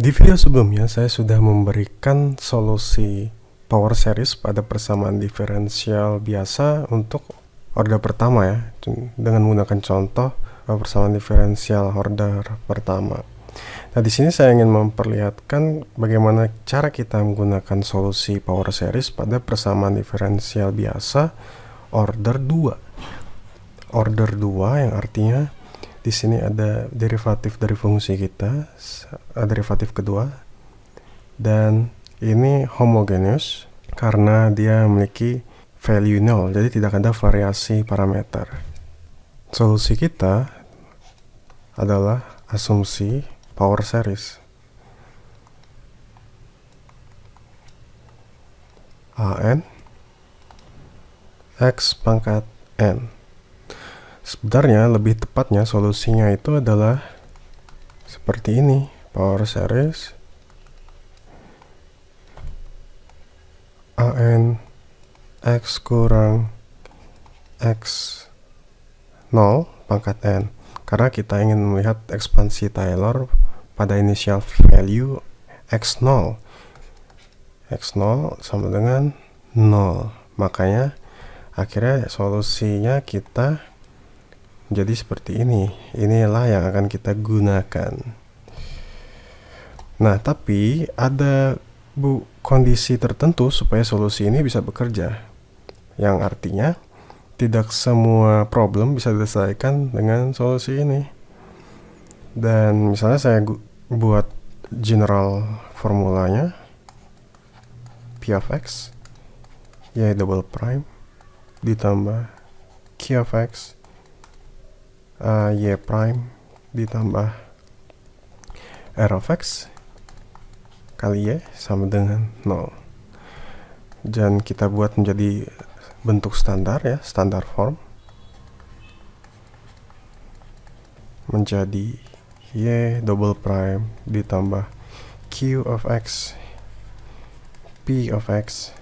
Di video sebelumnya saya sudah memberikan solusi power series pada persamaan diferensial biasa untuk order pertama ya, dengan menggunakan contoh persamaan diferensial order pertama. Nah, di sini saya ingin memperlihatkan bagaimana cara kita menggunakan solusi power series pada persamaan diferensial biasa order 2. Order 2 yang artinya di sini ada derivatif dari fungsi kita, derivatif kedua, dan ini homogeneous karena dia memiliki value 0, jadi tidak ada variasi parameter. Solusi kita adalah asumsi power series. An x pangkat n. Sebenarnya lebih tepatnya solusinya itu adalah seperti ini, power series An x kurang x 0 pangkat n, karena kita ingin melihat ekspansi Taylor pada initial value x0. x0 sama dengan 0, makanya akhirnya solusinya kita jadi seperti ini. Inilah yang akan kita gunakan. Nah, tapi ada kondisi tertentu supaya solusi ini bisa bekerja, yang artinya tidak semua problem bisa diselesaikan dengan solusi ini. Dan misalnya saya buat general formulanya, p of x y double prime ditambah q of x y prime ditambah r of x kali y sama dengan 0. Dan kita buat menjadi bentuk standar ya, standar form, menjadi y double prime ditambah q of x p of x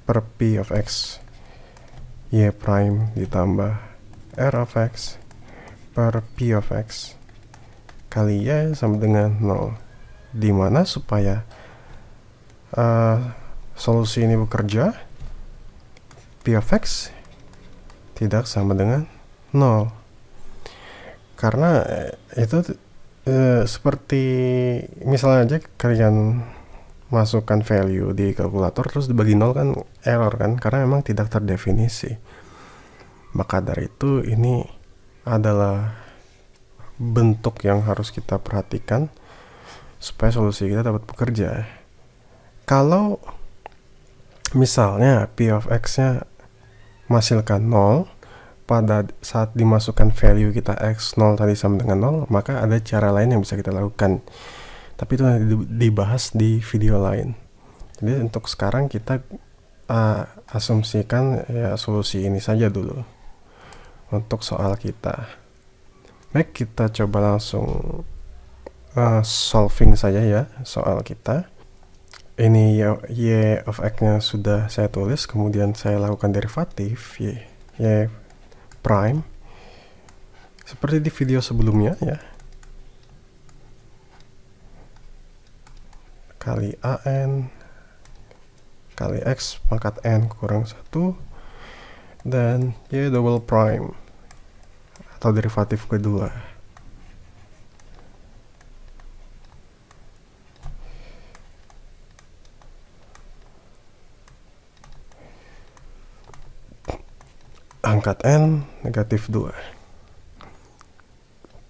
per p of x y prime ditambah r of x per p of x kali y sama dengan 0, dimana supaya solusi ini bekerja, p of x tidak sama dengan 0, karena itu seperti misalnya aja kalian masukkan value di kalkulator terus dibagi 0 kan error kan, karena memang tidak terdefinisi. Maka dari itu ini adalah bentuk yang harus kita perhatikan supaya solusi kita dapat bekerja. Kalau misalnya p of x-nya menghasilkan 0 pada saat dimasukkan value kita x0 tadi sama dengan 0, maka ada cara lain yang bisa kita lakukan. Tapi itu nanti dibahas di video lain. Jadi untuk sekarang kita asumsikan ya solusi ini saja dulu untuk soal kita. Baik, kita coba langsung solving saja ya soal kita. Ini y of x-nya sudah saya tulis, kemudian saya lakukan derivatif y prime seperti di video sebelumnya ya, kali an kali x pangkat n kurang 1 dan y double prime atau derivatif kedua. Angkat n negatif 2.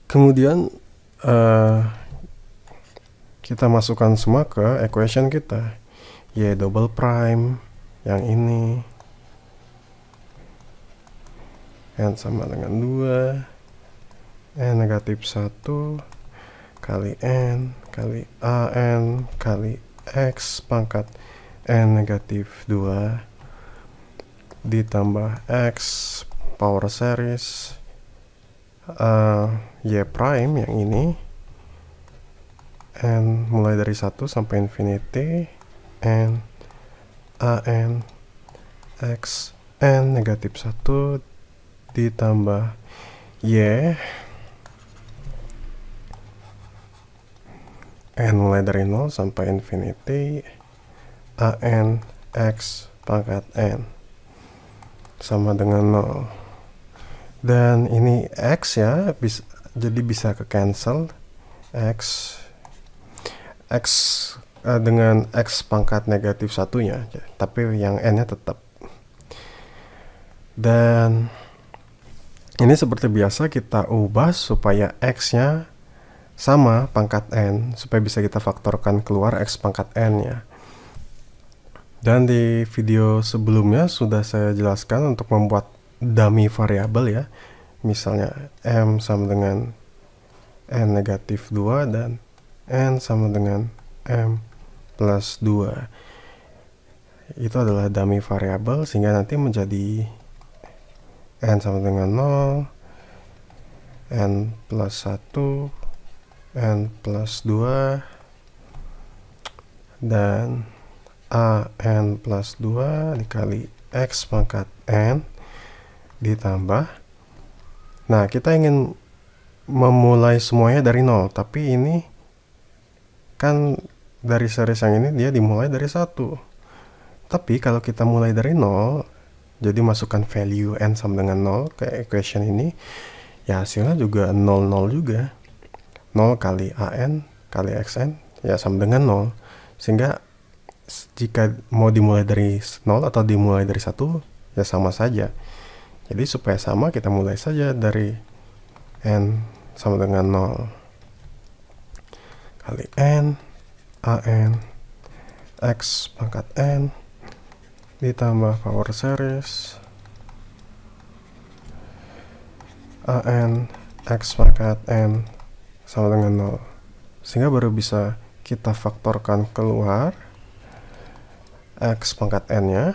Kemudian kita masukkan semua ke equation kita, y double prime yang ini n sama dengan 2, n negatif 1 kali n kali an kali x pangkat n negatif 2 ditambah x power series y prime yang ini n mulai dari 1 sampai infinity n an x n negatif 1 ditambah y n mulai dari 0 sampai infinity an x pangkat n sama dengan 0. Dan ini x ya, jadi bisa ke cancel x dengan x pangkat negatif satunya, tapi yang n nya tetap. Dan ini seperti biasa kita ubah supaya x nya sama pangkat n, supaya bisa kita faktorkan keluar x pangkat n nya. Dan di video sebelumnya sudah saya jelaskan untuk membuat dummy variabel ya. Misalnya m sama dengan n negatif 2 dan n sama dengan m plus 2. Itu adalah dummy variabel sehingga nanti menjadi n sama dengan 0, n plus 1, n plus 2, dan an plus 2 dikali x pangkat n ditambah. Nah, kita ingin memulai semuanya dari 0, tapi ini kan dari series yang ini dia dimulai dari 1. Tapi kalau kita mulai dari 0, jadi masukkan value n sama dengan 0 ke equation ini, ya hasilnya juga 0, 0 juga. 0 kali an kali xn ya sama dengan 0. Sehingga jika mau dimulai dari 0 atau dimulai dari 1, ya sama saja. Jadi supaya sama, kita mulai saja dari n sama dengan 0 kali n an x pangkat n ditambah power series an x pangkat n sama dengan 0. Sehingga baru bisa kita faktorkan keluar x pangkat n nya.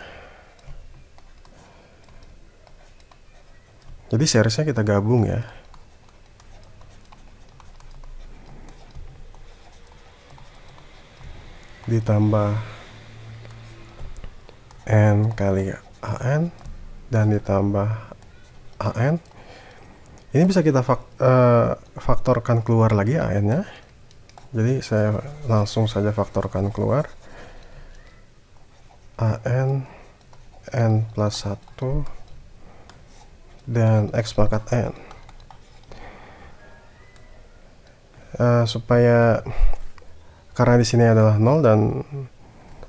Jadi seriesnya kita gabung ya. Ditambah n kali an dan ditambah an. Ini bisa kita faktorkan keluar lagi an nya. Jadi saya langsung saja faktorkan keluar an n plus 1 dan x pangkat n. Supaya karena di sini adalah 0 dan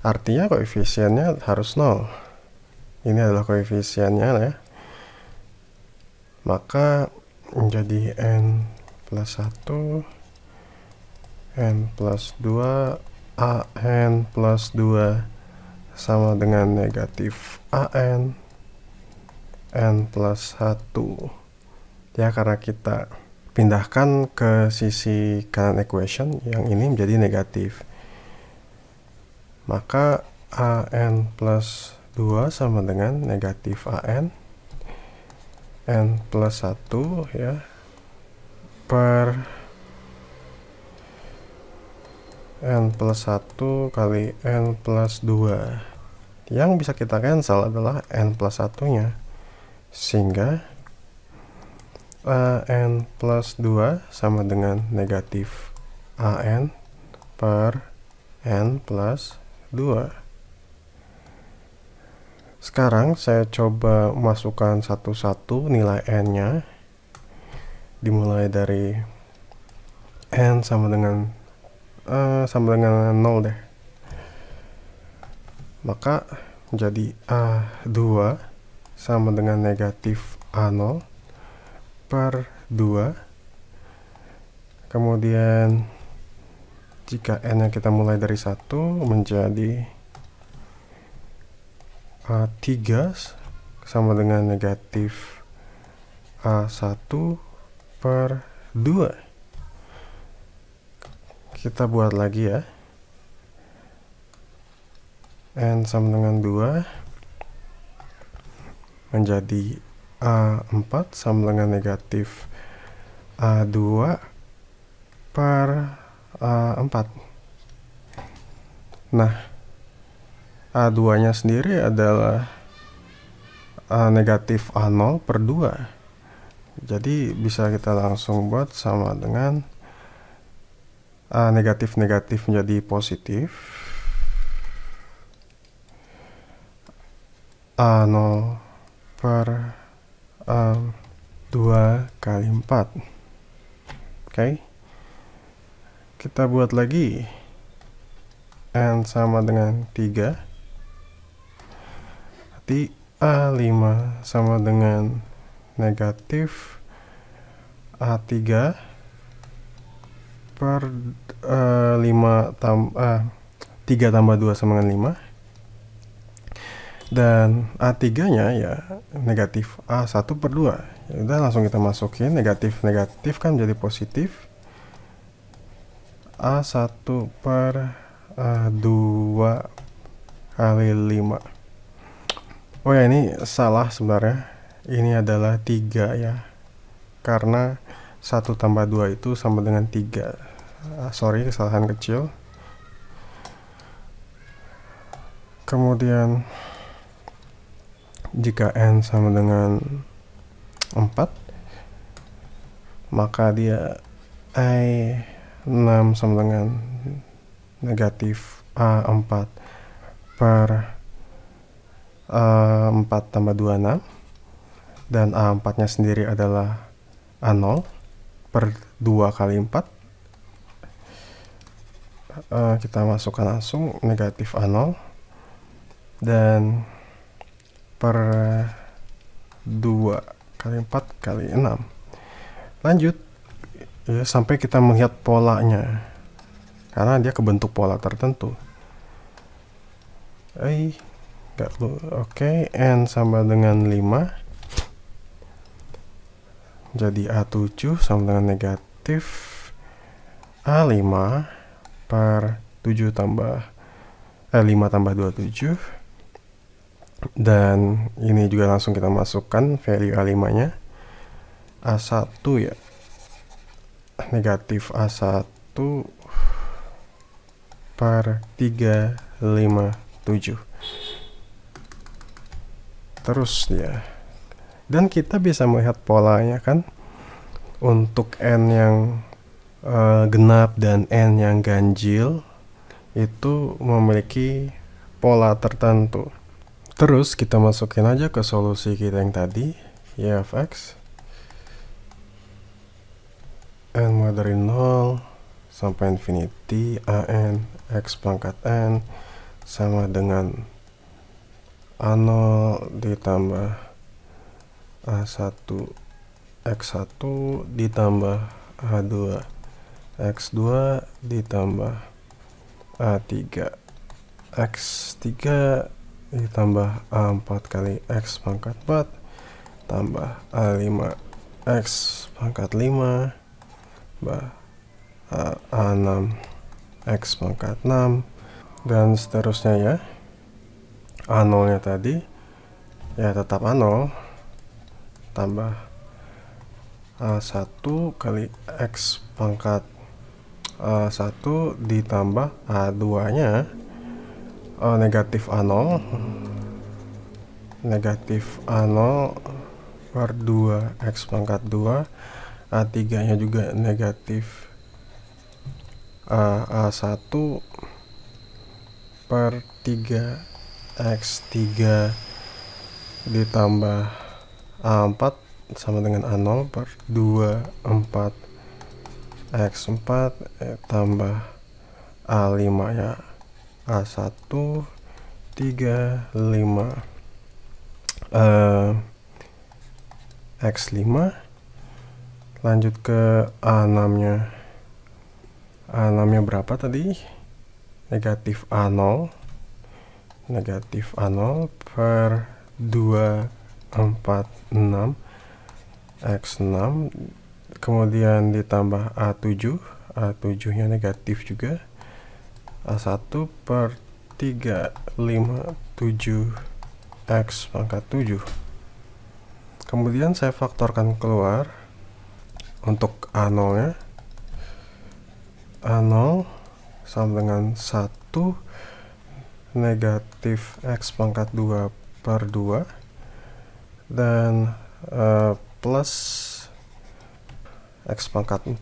artinya koefisiennya harus 0. Ini adalah koefisiennya ya. Maka menjadi n plus 1 n plus 2 an plus 2 sama dengan negatif an n plus 1 ya, karena kita pindahkan ke sisi kanan equation yang ini menjadi negatif. Maka an plus 2 sama dengan negatif an n plus 1 ya per n plus 1 kali n plus 2. Yang bisa kita cancel adalah n plus 1 nya, sehingga an plus 2 sama dengan negatif an per n plus 2. Sekarang saya coba masukkan satu-satu nilai n nya, dimulai dari n sama dengan 0 deh. Maka menjadi a2 sama dengan negatif a0 per 2. Kemudian jika n yang kita mulai dari 1 menjadi a3 sama dengan negatif a1 per 2. Kita buat lagi ya. N sama dengan 2 menjadi A4 sama dengan negatif A2 per A4. Nah, A2 nya sendiri adalah negatif A0 per 2. Jadi bisa kita langsung buat sama dengan negatif menjadi positif. A0 per 2 kali 4. Oke. Kita buat lagi. N sama dengan 3. Berarti A5 sama dengan negatif A3 per 3 tambah 2 sama dengan 5. Dan A3 nya ya negatif A1 per 2. Ya udah, langsung kita masukin. Negatif kan menjadi positif. A1 per 2 kali 5. Oh ya, ini salah sebenarnya. Ini adalah 3 ya, karena 1 tambah 2 itu sama dengan 3. Sorry, kesalahan kecil. Kemudian jika N sama dengan 4, maka dia I6 sama dengan negatif A4 per 4 tambah 2, 6. Dan A4 nya sendiri adalah A0 per 2 kali 4. Kita masukkan langsung negatif A0 dan per 2 kali 4 kali 6. Lanjut ya, sampai kita melihat polanya, karena dia kebentuk pola tertentu. Oke, N sama dengan 5. Jadi A7 sama dengan negatif A5 per 7 tambah 5 tambah 2, 7. Dan ini juga langsung kita masukkan value A5 nya. A1 ya, negatif A1 per 3, 5, 7. Terus ya, dan kita bisa melihat polanya kan, untuk N yang genap dan N yang ganjil itu memiliki pola tertentu. Terus kita masukin aja ke solusi kita yang tadi, y of x. N mulai dari 0 sampai infinity, an x pangkat n sama dengan A0 ditambah A1 x1 ditambah A2 x2 ditambah A3 x3 ditambah A4 kali x pangkat 4 tambah A5 x pangkat 5 tambah A6 x pangkat 6 dan seterusnya ya. A0 nya tadi ya tetap A0 tambah A1 kali x pangkat 1 ditambah A2 nya negatif A0 per 2 x pangkat 2. A3 nya juga negatif A1 per 3 x3 ditambah A4 sama dengan A0 per 2, 4 x4 tambah A5 ya A1 3, 5 x5. Lanjut ke A6 nya. A6 nya berapa tadi? Negatif A0 per 2, 4, 6 x6 kemudian ditambah A7 nya negatif juga A1 per 3, 5, 7 x pangkat 7. Kemudian saya faktorkan keluar untuk A0 nya. A0 sama dengan 1 negatif x pangkat 2 per 2 dan plus x pangkat 4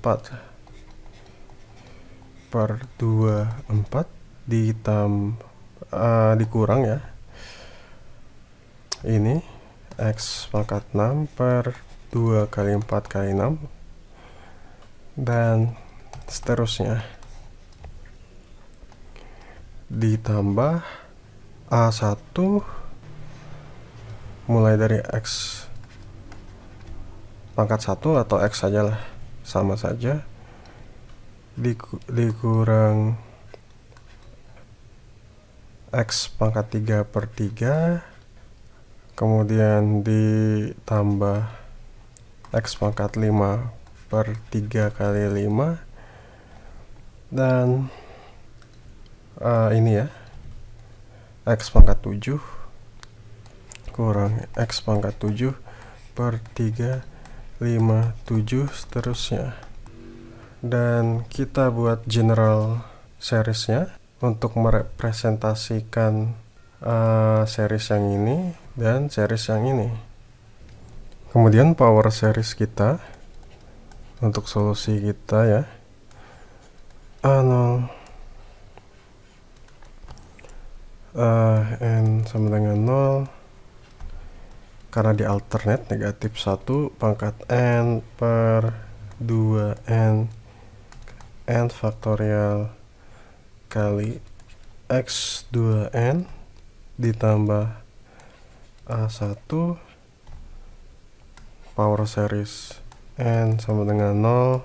per 24 dikurang ya, ini X pangkat 6 per 2 kali 4 kali 6 dan seterusnya, ditambah A1 mulai dari X pangkat 1 atau X sajalah, sama saja, dikurang X pangkat 3 per 3, kemudian ditambah X pangkat 5 per 3 kali 5, dan ini ya, X pangkat 7 kurang X pangkat 7 per 3, 5, 7, seterusnya. Dan kita buat general seriesnya untuk merepresentasikan series yang ini dan series yang ini. Kemudian power series kita untuk solusi kita ya, A0 n sama dengan 0, karena di alternate negatif 1 pangkat n per 2n n faktorial kali x 2n ditambah A1 power series n sama dengan 0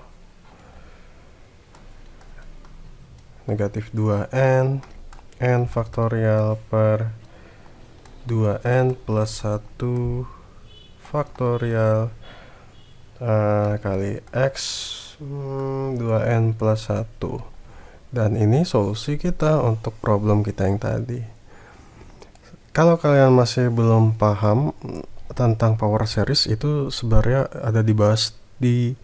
negatif 2n n faktorial per 2n plus 1 faktorial kali x 2n plus 1. Dan ini solusi kita untuk problem kita yang tadi. Kalau kalian masih belum paham tentang power series, itu sebenarnya ada dibahas di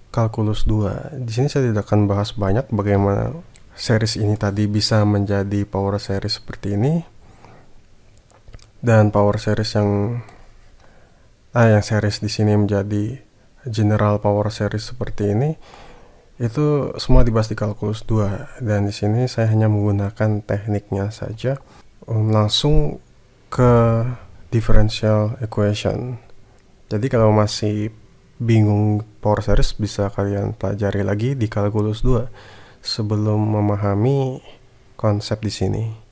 kalkulus 2. Di sini saya tidak akan bahas banyak bagaimana series ini tadi bisa menjadi power series seperti ini. Dan power series yang series di sini menjadi general power series seperti ini, itu semua dibahas di kalkulus 2. Dan di sini saya hanya menggunakan tekniknya saja langsung ke differential equation. Jadi kalau masih bingung power series, bisa kalian pelajari lagi di kalkulus 2 sebelum memahami konsep di sini.